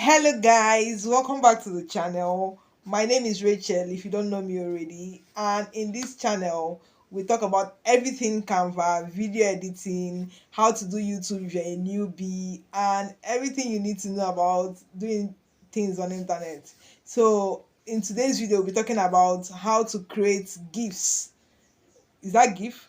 Hello guys, welcome back to the channel. My name is Rachel if you don't know me already, and in this channel we talk about everything Canva, video editing, how to do YouTube if you're a newbie, and everything you need to know about doing things on internet. So in today's video we'll be talking about how to create GIFs. Is that GIF?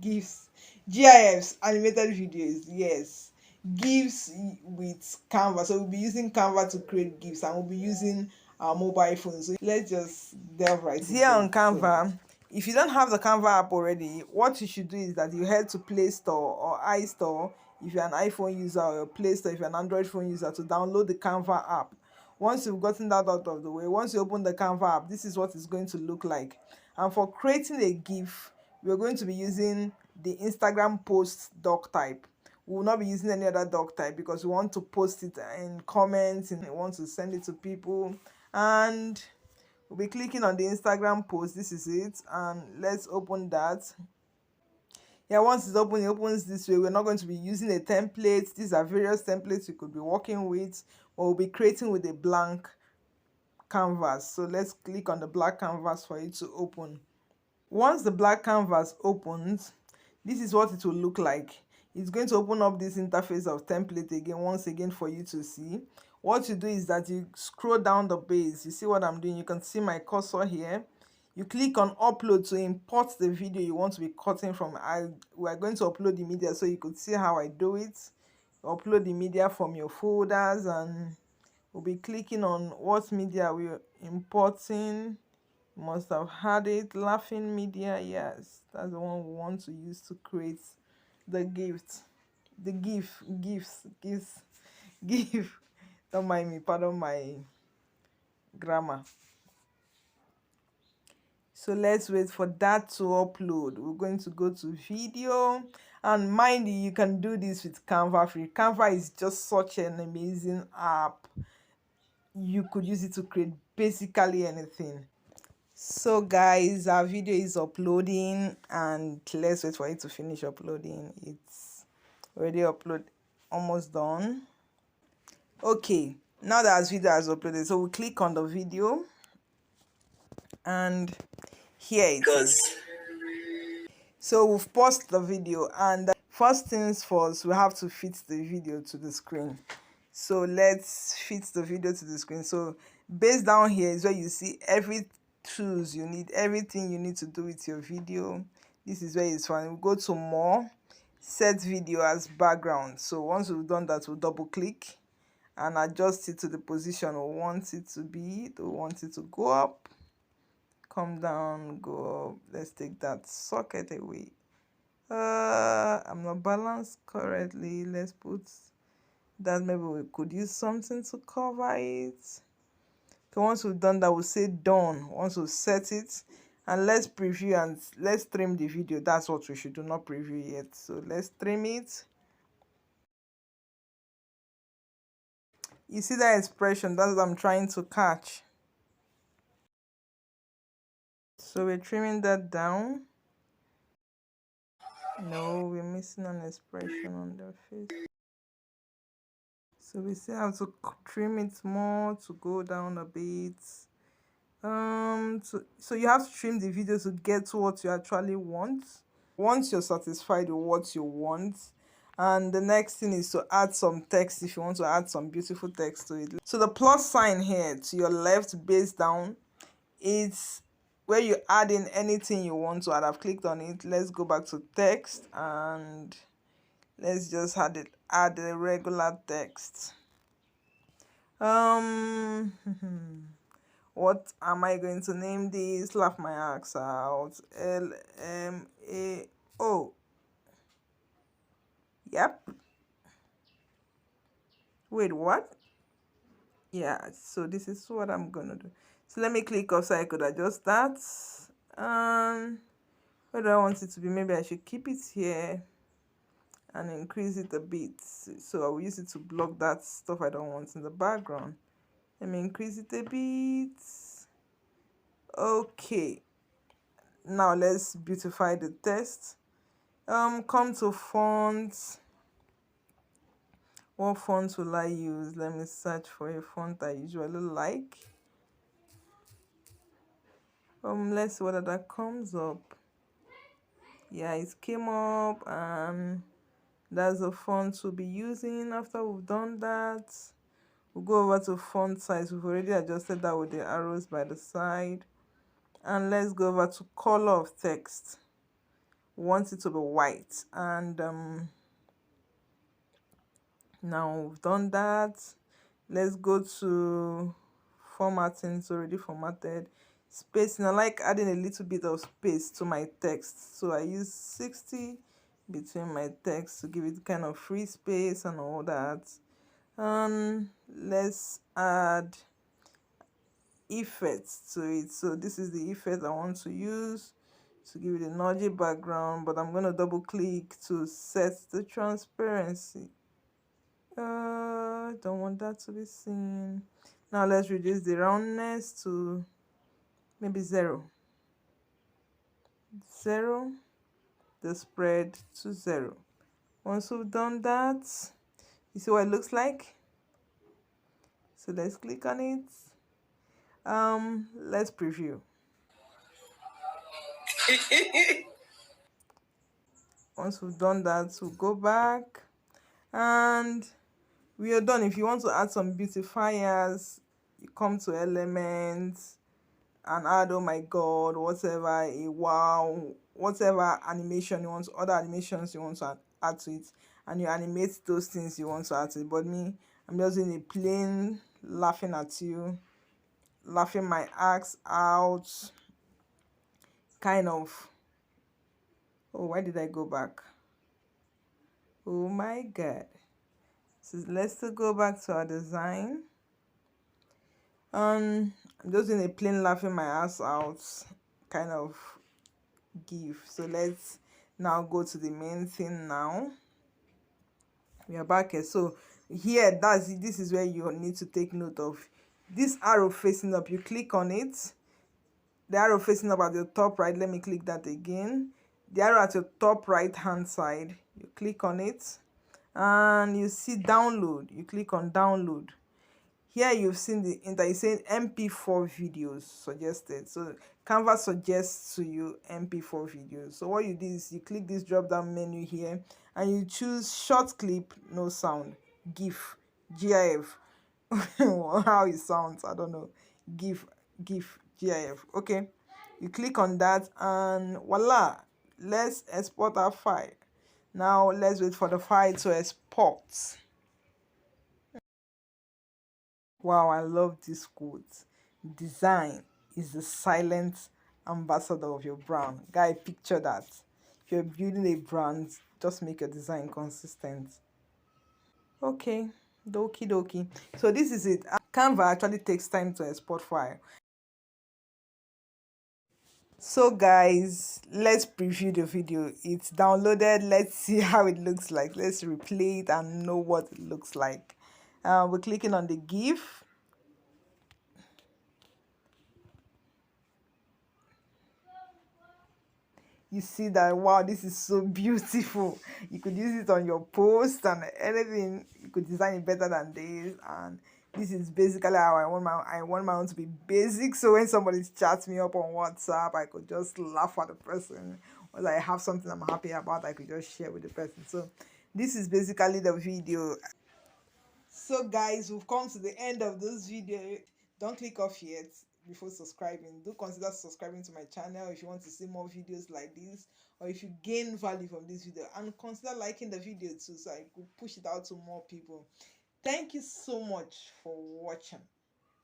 GIFs, GIFs, animated videos. Yes, GIFs with Canva. So we'll be using Canva to create GIFs, and we'll be using our mobile phones. So let's just delve right here on Canva. If you don't have the Canva app already, what you should do is that you head to Play Store or iStore if you're an iPhone user, or Play Store if you're an Android phone user, to download the Canva app. Once you've gotten that out of the way, once you open the Canva app, this is what it's going to look like. And for creating a GIF, we're going to be using the Instagram post doc type. We will not be using any other doc type because we want to post it in comments and we want to send it to people. And we'll be clicking on the Instagram post. This is it, and let's open that. Yeah, once it's open, it opens this way. We're not going to be using a template. These are various templates you could be working with, or we'll be creating with a blank canvas. So let's click on the black canvas for it to open. Once the black canvas opens, this is what it will look like. It's going to open up this interface of template again, once again, for you to see. What you do is that you scroll down the base. You see what I'm doing? You can see my cursor here. You click on upload to import the video you want to be cutting from. We are going to upload the media, so you could see how I do it. Upload the media from your folders, and we'll be clicking on what media we're importing. Must have had it. Laughing media, yes, that's the one we want to use to create the gift, the gifts. Give, don't mind me, pardon my grammar. So let's wait for that to upload. We're going to go to video, and mind you can do this with Canva free. Canva is just such an amazing app. You could use it to create basically anything. So guys, our video is uploading, and let's wait for it to finish uploading. It's already almost done. Okay, now that our video has uploaded, so we click on the video, and here it is. So we've paused the video, and first things first, we have to fit the video to the screen. So let's fit the video to the screen. So base down here is where you see every tools you need, everything you need to do with your video. This is where it's fine. We'll go to more, set video as background. So once we've done that, we'll double click and adjust it to the position we want it to be. We want it to go up, come down, go up. Let's take that socket away. I'm not balanced correctly. Let's put that. Maybe we could use something to cover it. Okay, once we've done that, we'll say done. Once we set it, and let's preview and let's trim the video. That's what we should do, not preview yet. So let's trim it. You see that expression? That's what I'm trying to catch. So we're trimming that down. No, we're missing an expression on the face. So we still have to trim it more to go down a bit. So you have to trim the video to get to what you actually want. Once you're satisfied with what you want, and the next thing is to add some text. If you want to add some beautiful text to it, so the plus sign here to your left, base down, it's where you add in anything you want to add. I've clicked on it. Let's go back to text, and let's just add the regular text. What am I going to name this? Laugh my axe out. LMAO. Yep. Wait, what? Yeah, so this is what I'm gonna do. So let me click off so I could adjust that. Where do I want it to be? Maybe I should keep it here and increase it a bit. So I will use it to block that stuff I don't want in the background. Let me increase it a bit. Okay, now let's beautify the text. Come to fonts. What font will I use? Let me search for a font I usually like. Let's see whether that comes up. Yeah, it came up, and that's the font we'll be using. After we've done that, we'll go over to font size. We've already adjusted that with the arrows by the side. And let's go over to color of text. We want it to be white, and now we've done that. Let's go to formatting. It's already formatted. Spacing, I like adding a little bit of space to my text, so I use 60 between my text to give it kind of free space and all that. And let's add effects to it. So this is the effect I want to use to give it a nudgy background, but I'm going to double click to set the transparency. Don't want that to be seen. Now let's reduce the roundness to maybe 0, the spread to 0. Once we've done that, you see what it looks like. So let's click on it. Let's preview. Once we've done that, we'll go back and we are done. If you want to add some beautifiers, you come to elements and add, oh my god, whatever, a wow, whatever animation you want, other animations you want to add to it, and you animate those things you want to add to it. But me, I'm just doing a plain laughing at you, laughing my axe out, kind of. Oh, why did I go back? Oh my god. So let's still go back to our design. I'm just doing a plain laughing my ass out kind of GIF. So let's now go to the main thing. Now we are back here. So here, this is where you need to take note of this arrow facing up. You click on it, the arrow facing up at the top right. Let me click that again. The arrow at your top right hand side, you click on it and you see download. You click on download. Here you've seen the enter, it's saying MP4 videos suggested. So Canva suggests to you MP4 videos. So what you do is you click this drop down menu here and you choose short clip, no sound, GIF, GIF. How it sounds, I don't know. GIF, GIF. Okay. You click on that and voila, let's export our file. Now let's wait for the file to export. Wow, I love this quote. Design is the silent ambassador of your brand. Guy, picture that. If you're building a brand, just make your design consistent. Okay, dokie dokie. So this is it. Canva actually takes time to export file. So guys, let's preview the video. It's downloaded. Let's see how it looks like. Let's replay it and know what it looks like. We're clicking on the GIF. You see that, wow, this is so beautiful. You could use it on your post and anything. You could design it better than this. And this is basically how I want my own to be basic. So when somebody chats me up on WhatsApp, I could just laugh at the person. Or I have something I'm happy about, I could just share with the person. So this is basically the video. So guys, we've come to the end of this video. Don't click off yet before subscribing. Do consider subscribing to my channel if you want to see more videos like this, or if you gain value from this video, and consider liking the video too so I could push it out to more people. Thank you so much for watching,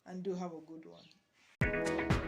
and do have a good one.